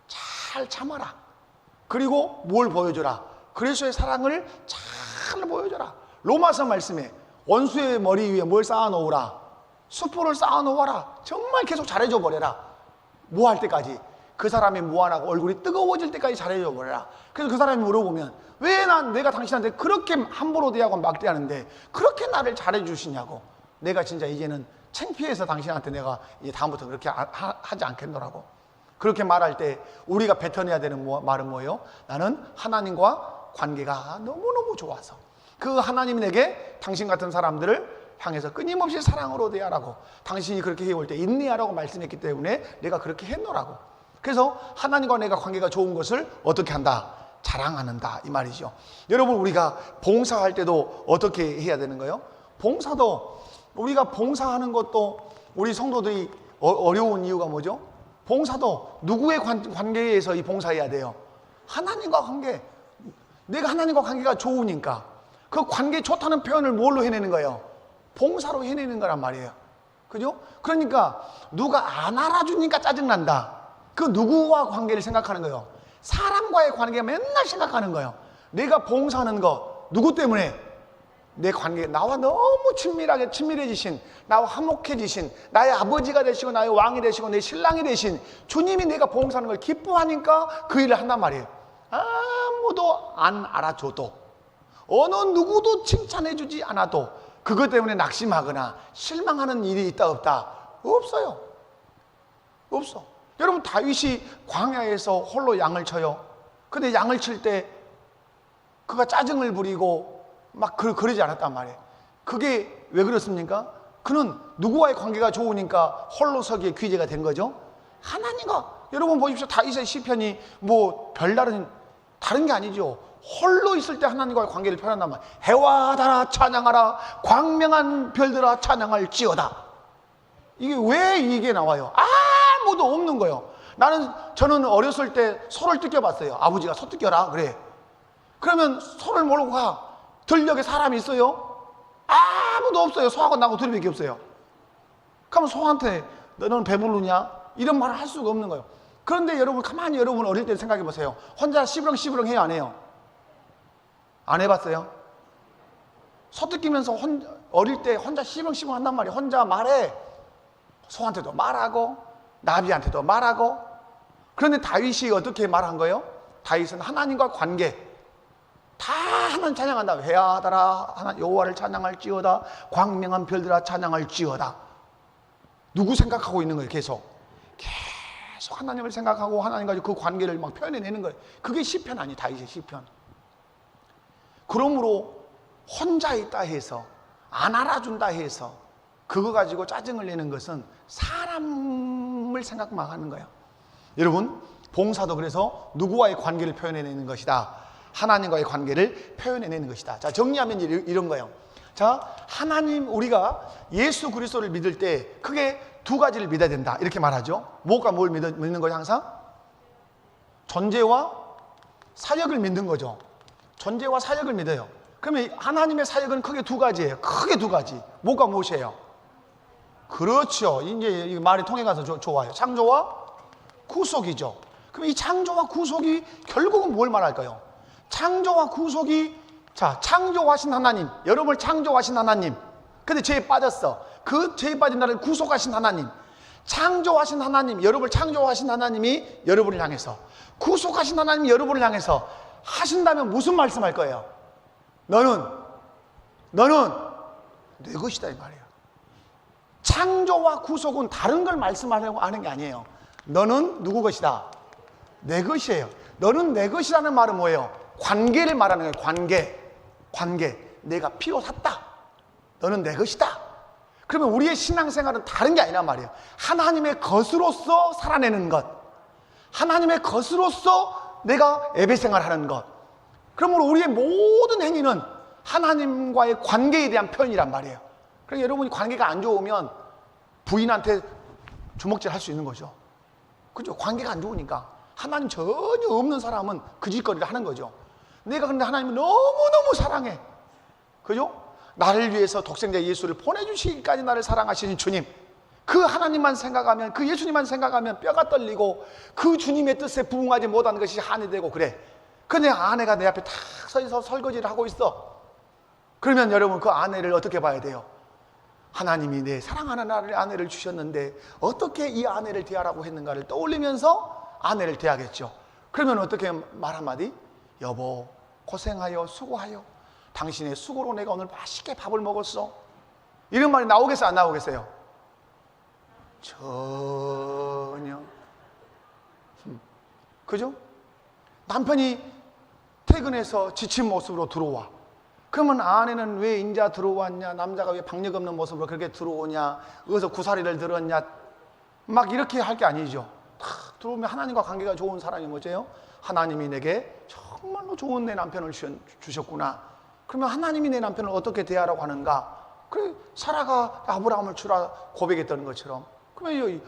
S1: 잘 참아라. 그리고 뭘 보여줘라? 그리스도의 사랑을 잘 보여줘라. 로마서 말씀에 원수의 머리 위에 뭘 쌓아놓으라? 숯불을 쌓아놓아라. 정말 계속 잘해줘 버려라. 뭐 할 때까지? 그 사람이 무한하고 얼굴이 뜨거워질 때까지 잘해줘 버려라. 그래서 그 사람이 물어보면 왜 내가 당신한테 그렇게 함부로 대하고 막대하는데 그렇게 나를 잘해주시냐고. 내가 진짜 이제는 창피해서 당신한테 내가 이제 다음부터 그렇게 하지 않겠노라고. 그렇게 말할 때 우리가 뱉어내야 되는 말은 뭐예요? 나는 하나님과 관계가 너무너무 좋아서 그 하나님이 내게 당신 같은 사람들을 향해서 끊임없이 사랑으로 대하라고, 당신이 그렇게 해올 때 인내하라고 말씀했기 때문에 내가 그렇게 했노라고. 그래서 하나님과 내가 관계가 좋은 것을 어떻게 한다? 자랑한다 이 말이죠. 여러분, 우리가 봉사할 때도 어떻게 해야 되는 거예요? 봉사도 우리가 봉사하는 것도 우리 성도들이 어려운 이유가 뭐죠? 봉사도 누구의 관계에서 이 봉사해야 돼요? 하나님과 관계. 내가 하나님과 관계가 좋으니까 그 관계 좋다는 표현을 뭘로 해내는 거예요? 봉사로 해내는 거란 말이에요. 그죠? 그러니까 누가 안 알아주니까 짜증난다. 그 누구와 관계를 생각하는 거예요? 사람과의 관계가 맨날 생각하는 거예요. 내가 봉사하는 거 누구 때문에? 내 관계, 나와 너무 친밀해지신, 나와 화목해지신 나의 아버지가 되시고 나의 왕이 되시고 내 신랑이 되신 주님이 내가 봉사하는 걸 기뻐하니까 그 일을 한단 말이에요. 아무도 안 알아줘도, 어느 누구도 칭찬해주지 않아도 그것 때문에 낙심하거나 실망하는 일이 있다 없다? 없어요. 없어. 여러분, 다윗이 광야에서 홀로 양을 쳐요. 근데 양을 칠 때 그가 짜증을 부리고 막 그러지 않았단 말이에요. 그게 왜 그렇습니까? 그는 누구와의 관계가 좋으니까 홀로 서기에 귀재가 된 거죠. 하나님과, 여러분 보십시오. 다윗의 시편이 뭐 별다른 다른 게 아니죠. 홀로 있을 때 하나님과의 관계를 표현한단 말이에요. 해와 달아 찬양하라, 광명한 별들아 찬양할지어다. 이게 왜 이게 나와요? 아무도 없는 거예요. 저는 어렸을 때 소를 뜯겨봤어요. 아버지가 소 뜯겨라 그래. 그러면 소를 몰고 가. 들녘에 사람이 있어요? 아무도 없어요. 소하고 나하고 둘이밖에 없어요. 그러면 소한테 너는 배부르냐? 이런 말을 할 수가 없는 거예요. 그런데 여러분 가만히 여러분 어릴 때 생각해 보세요. 혼자 시부렁시부렁 해요, 안 해요? 안 해봤어요? 소 뜯기면서 어릴 때 혼자 시부렁시부렁 한단 말이에요. 혼자 말해. 소한테도 말하고 나비한테도 말하고. 그런데 다윗이 어떻게 말한 거예요? 다윗은 하나님과 관계, 다 하나님 찬양한다. 회하다라 하나 여호와를 찬양할지어다, 광명한 별들아 찬양할지어다. 누구 생각하고 있는 거예요? 계속 하나님을 생각하고 하나님과 그 관계를 막 표현해내는 거예요. 그게 시편 아니, 다윗의 시편. 그러므로 혼자 있다 해서 안 알아준다 해서 그거 가지고 짜증을 내는 것은 사람을 생각만 하는 거예요. 여러분, 봉사도 그래서 누구와의 관계를 표현해내는 것이다. 하나님과의 관계를 표현해내는 것이다. 자, 정리하면 이런 거예요. 자, 하나님, 우리가 예수 그리스도를 믿을 때 크게 두 가지를 믿어야 된다 이렇게 말하죠. 뭐가 뭘 믿는 거예요? 항상 존재와 사역을 믿는 거죠. 존재와 사역을 믿어요. 그러면 하나님의 사역은 크게 두 가지예요. 크게 두 가지. 뭐가 무엇이에요? 그렇죠. 이제 말이 통해가서 좋아요. 창조와 구속이죠. 그럼 이 창조와 구속이 결국은 뭘 말할까요? 창조와 구속이, 자, 창조하신 하나님, 여러분을 창조하신 하나님, 근데 죄에 빠졌어. 그 죄에 빠진 나를 구속하신 하나님, 창조하신 하나님, 여러분을 창조하신 하나님이 여러분을 향해서, 구속하신 하나님이 여러분을 향해서 하신다면 무슨 말씀할 거예요? 너는 내 것이다 이 말이에요. 창조와 구속은 다른 걸 말씀하려고 하는 게 아니에요. 너는 누구 것이다? 내 것이에요. 너는 내 것이라는 말은 뭐예요? 관계를 말하는 거예요. 관계. 내가 피로 샀다. 너는 내 것이다. 그러면 우리의 신앙생활은 다른 게 아니란 말이에요. 하나님의 것으로서 살아내는 것, 하나님의 것으로서 내가 예배생활하는 것. 그러므로 우리의 모든 행위는 하나님과의 관계에 대한 표현이란 말이에요. 그러니까 여러분이 관계가 안 좋으면 부인한테 주먹질 할 수 있는 거죠. 그죠? 관계가 안 좋으니까. 하나님 전혀 없는 사람은 그 짓거리를 하는 거죠. 내가 근데 하나님을 너무너무 사랑해. 그죠? 나를 위해서 독생자 예수를 보내주시기까지 나를 사랑하시는 주님, 그 하나님만 생각하면, 그 예수님만 생각하면 뼈가 떨리고 그 주님의 뜻에 부응하지 못하는 것이 한이 되고 그래. 근데 아내가 내 앞에 탁 서서 설거지를 하고 있어. 그러면 여러분 그 아내를 어떻게 봐야 돼요? 하나님이 내 사랑하는 나를 아내를 주셨는데 어떻게 이 아내를 대하라고 했는가를 떠올리면서 아내를 대하겠죠. 그러면 어떻게 말 한마디? 여보, 고생하여 수고하여 당신의 수고로 내가 오늘 맛있게 밥을 먹었어. 이런 말이 나오겠어요, 안 나오겠어요? 전혀. 그죠? 남편이 퇴근해서 지친 모습으로 들어와. 그러면 아내는 왜 인자 들어왔냐, 남자가 왜 박력 없는 모습으로 그렇게 들어오냐, 어디서 구사리를 들었냐, 막 이렇게 할 게 아니죠. 탁 들어오면 하나님과 관계가 좋은 사람이 뭐죠? 하나님이 내게 정말로 좋은 내 남편을 주셨구나. 그러면 하나님이 내 남편을 어떻게 대하라고 하는가? 그래, 사라가 아브라함을 주라 고백했던 것처럼 그러면 이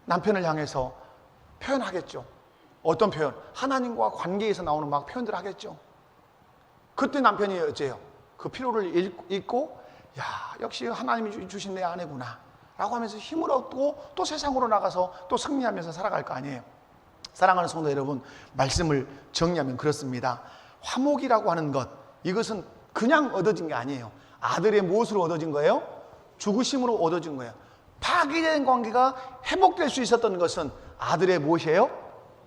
S1: 남편을 향해서 표현하겠죠. 어떤 표현? 하나님과 관계에서 나오는 막 표현들을 하겠죠. 그때 남편이 어째요? 그 피로를 잊고, 야, 역시 하나님이 주신 내 아내구나 라고 하면서 힘을 얻고 또 세상으로 나가서 또 승리하면서 살아갈 거 아니에요. 사랑하는 성도 여러분, 말씀을 정리하면 그렇습니다. 화목이라고 하는 것, 이것은 그냥 얻어진 게 아니에요. 아들의 무엇으로 얻어진 거예요? 죽으심으로 얻어진 거예요. 파괴된 관계가 회복될 수 있었던 것은 아들의 무엇이에요?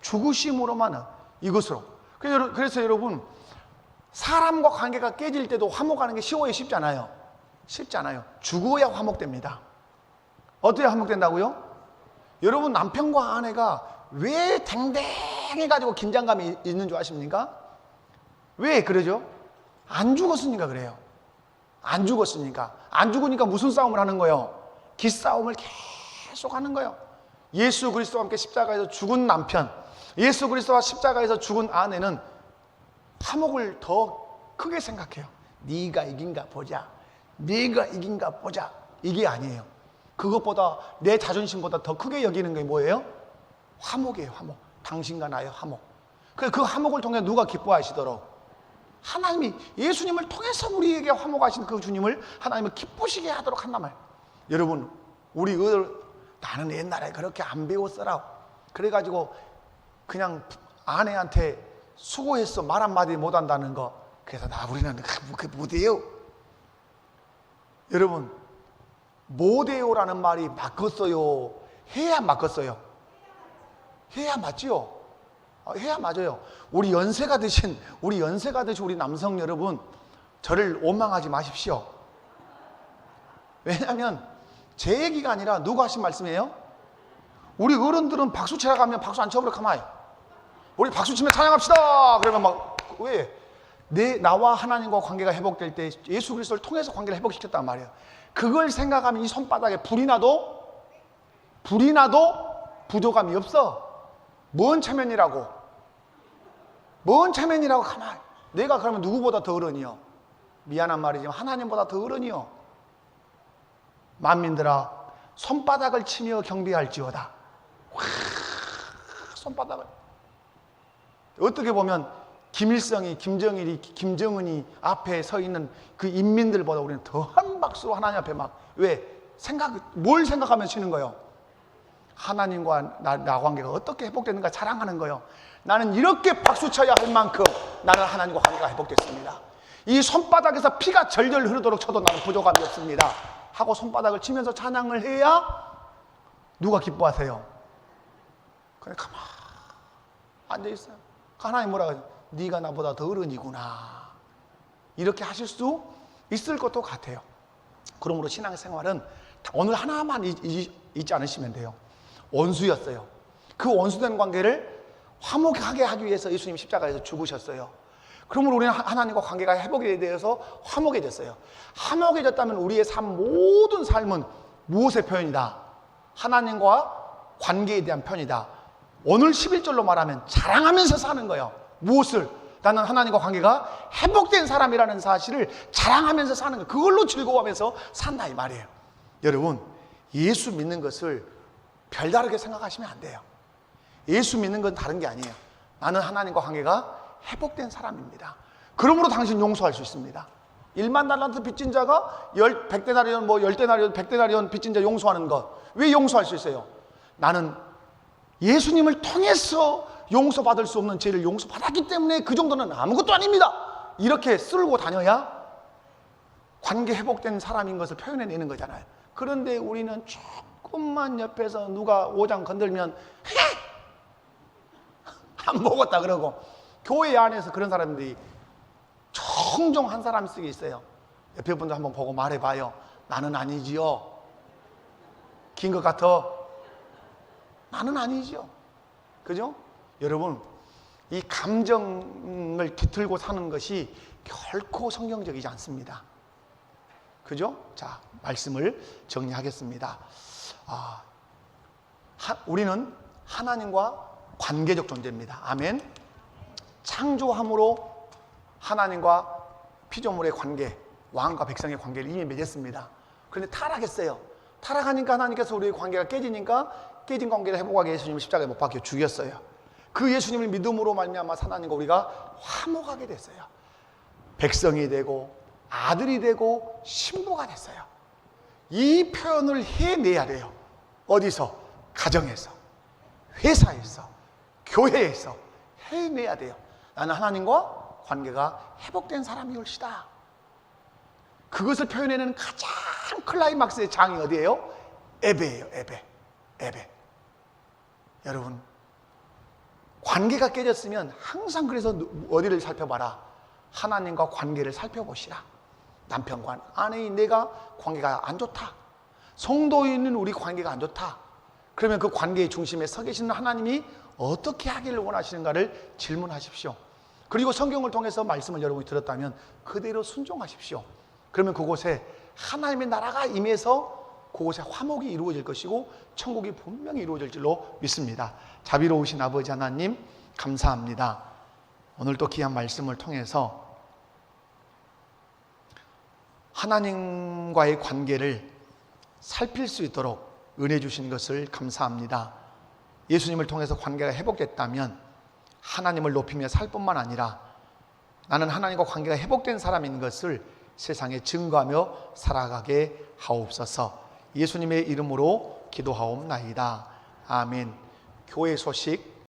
S1: 죽으심으로만, 이것으로. 그래서 여러분, 사람과 관계가 깨질 때도 화목하는 게 쉬워요? 쉽지 않아요? 쉽지 않아요. 죽어야 화목됩니다. 어떻게 화목된다고요? 여러분, 남편과 아내가 왜 팽해가지고 긴장감이 있는 줄 아십니까? 왜 그러죠? 안 죽었으니까 그래요. 안 죽었으니까. 안 죽으니까 무슨 싸움을 하는 거예요? 기싸움을 계속 하는 거예요. 예수 그리스도와 함께 십자가에서 죽은 남편, 예수 그리스도와 십자가에서 죽은 아내는 화목을 더 크게 생각해요. 네가 이긴가 보자. 네가 이긴가 보자. 이게 아니에요. 그것보다 내 자존심보다 더 크게 여기는 게 뭐예요? 화목이에요. 화목. 당신과 나의 화목. 그 화목을 통해 누가 기뻐하시도록 하나님이 예수님을 통해서 우리에게 화목하신 그 주님을 하나님을 기쁘시게 하도록 한단 말이에요. 여러분, 우리 나는 옛날에 그렇게 안 배웠어라. 그래가지고 그냥 아내한테 수고했어 말 한마디 못한다는 거. 그래서 우리는 그게 못해요. 여러분, 못해요라는 말이 맞겠어요? 해야 맞겠어요? 해야 맞지요? 해야 맞아요. 우리 연세가 드신 우리 남성 여러분, 저를 원망하지 마십시오. 왜냐하면 제 얘기가 아니라 누가 하신 말씀이에요? 우리 어른들은 박수 치러 가면 박수 안 쳐버려 가만히. 우리 박수 치면 찬양합시다. 그러면 막 왜? 나와 하나님과 관계가 회복될 때 예수 그리스도를 통해서 관계를 회복시켰단 말이에요. 그걸 생각하면 이 손바닥에 불이 나도 부족함이 없어. 뭔 체면이라고 가만. 내가 그러면 누구보다 더 어른이요? 미안한 말이지만 하나님보다 더 어른이요. 만민들아, 손바닥을 치며 경배할지어다. 손바닥을. 어떻게 보면 김일성이, 김정일이, 김정은이 앞에 서 있는 그 인민들보다 우리는 더한 박수로 하나님 앞에 막, 왜? 뭘 생각하면서 치는 거예요? 하나님과 나 관계가 어떻게 회복되는가 자랑하는 거예요. 나는 이렇게 박수 쳐야 할 만큼 나는 하나님과 관계가 회복됐습니다. 이 손바닥에서 피가 절절 흐르도록 쳐도 나는 부족함이 없습니다. 하고 손바닥을 치면서 찬양을 해야 누가 기뻐하세요? 그냥 가만 앉아있어요. 하나님 뭐라고 하죠? 네가 나보다 더 어른이구나. 이렇게 하실 수 있을 것도 같아요. 그러므로 신앙생활은 오늘 하나만 잊지 않으시면 돼요. 원수였어요. 그 원수된 관계를 화목하게 하기 위해서 예수님 십자가에서 죽으셨어요. 그러므로 우리는 하나님과 관계가 회복에 대해서 화목해졌어요. 화목해졌다면 우리의 모든 삶은 무엇의 표현이다? 하나님과 관계에 대한 표현이다. 오늘 11절로 말하면 자랑하면서 사는 거예요. 무엇을? 나는 하나님과 관계가 회복된 사람이라는 사실을 자랑하면서 사는 거예요. 그걸로 즐거워하면서 산다 이 말이에요. 여러분, 예수 믿는 것을 별다르게 생각하시면 안 돼요. 예수 믿는 건 다른 게 아니에요. 나는 하나님과 관계가 회복된 사람입니다. 그러므로 당신 용서할 수 있습니다. 1만 달란트 빚진 자가 100데나리온 10데나리온 100데나리온 빚진 자 용서하는 것. 왜 용서할 수 있어요? 나는 예수님을 통해서 용서받을 수 없는 죄를 용서받았기 때문에 그 정도는 아무것도 아닙니다. 이렇게 쓸고 다녀야 관계 회복된 사람인 것을 표현해내는 거잖아요. 그런데 우리는 조금만 옆에서 누가 오장 건들면 안 먹었다 그러고, 교회 안에서 그런 사람들이 종종 한 사람씩 있어요. 옆에 분들 한번 보고 말해봐요. 나는 아니지요. 긴 것 같아. 나는 아니지요. 그죠? 여러분, 이 감정을 뒤틀고 사는 것이 결코 성경적이지 않습니다. 그죠? 자, 말씀을 정리하겠습니다. 우리는 하나님과 관계적 존재입니다. 아멘. 창조함으로 하나님과 피조물의 관계, 왕과 백성의 관계를 이미 맺었습니다. 그런데 타락했어요. 타락하니까 하나님께서 우리의 관계가 깨지니까 깨진 관계를 회복하기 위해 예수님을 십자가에 못 박혀 죽였어요. 그 예수님을 믿음으로 말미암아 하나님과 우리가 화목하게 됐어요. 백성이 되고 아들이 되고 신부가 됐어요. 이 표현을 해내야 돼요. 어디서? 가정에서, 회사에서, 교회에서 해내야 돼요. 나는 하나님과 관계가 회복된 사람이 올시다. 그것을 표현해내는 가장 클라이막스의 장이 어디예요? 예배예요. 예배. 여러분, 관계가 깨졌으면 항상 그래서 어디를 살펴봐라? 하나님과 관계를 살펴보시라. 남편과 아내인 내가 관계가 안 좋다. 성도에 있는 우리 관계가 안 좋다. 그러면 그 관계의 중심에 서 계시는 하나님이 어떻게 하기를 원하시는가를 질문하십시오. 그리고 성경을 통해서 말씀을 여러분이 들었다면 그대로 순종하십시오. 그러면 그곳에 하나님의 나라가 임해서 그곳에 화목이 이루어질 것이고 천국이 분명히 이루어질 줄로 믿습니다. 자비로우신 아버지 하나님 감사합니다. 오늘 또 귀한 말씀을 통해서 하나님과의 관계를 살필 수 있도록 은혜 주신 것을 감사합니다. 예수님을 통해서 관계가 회복됐다면 하나님을 높이며 살 뿐만 아니라 나는 하나님과 관계가 회복된 사람인 것을 세상에 증거하며 살아가게 하옵소서. 예수님의 이름으로 기도하옵나이다. 아멘. 교회 소식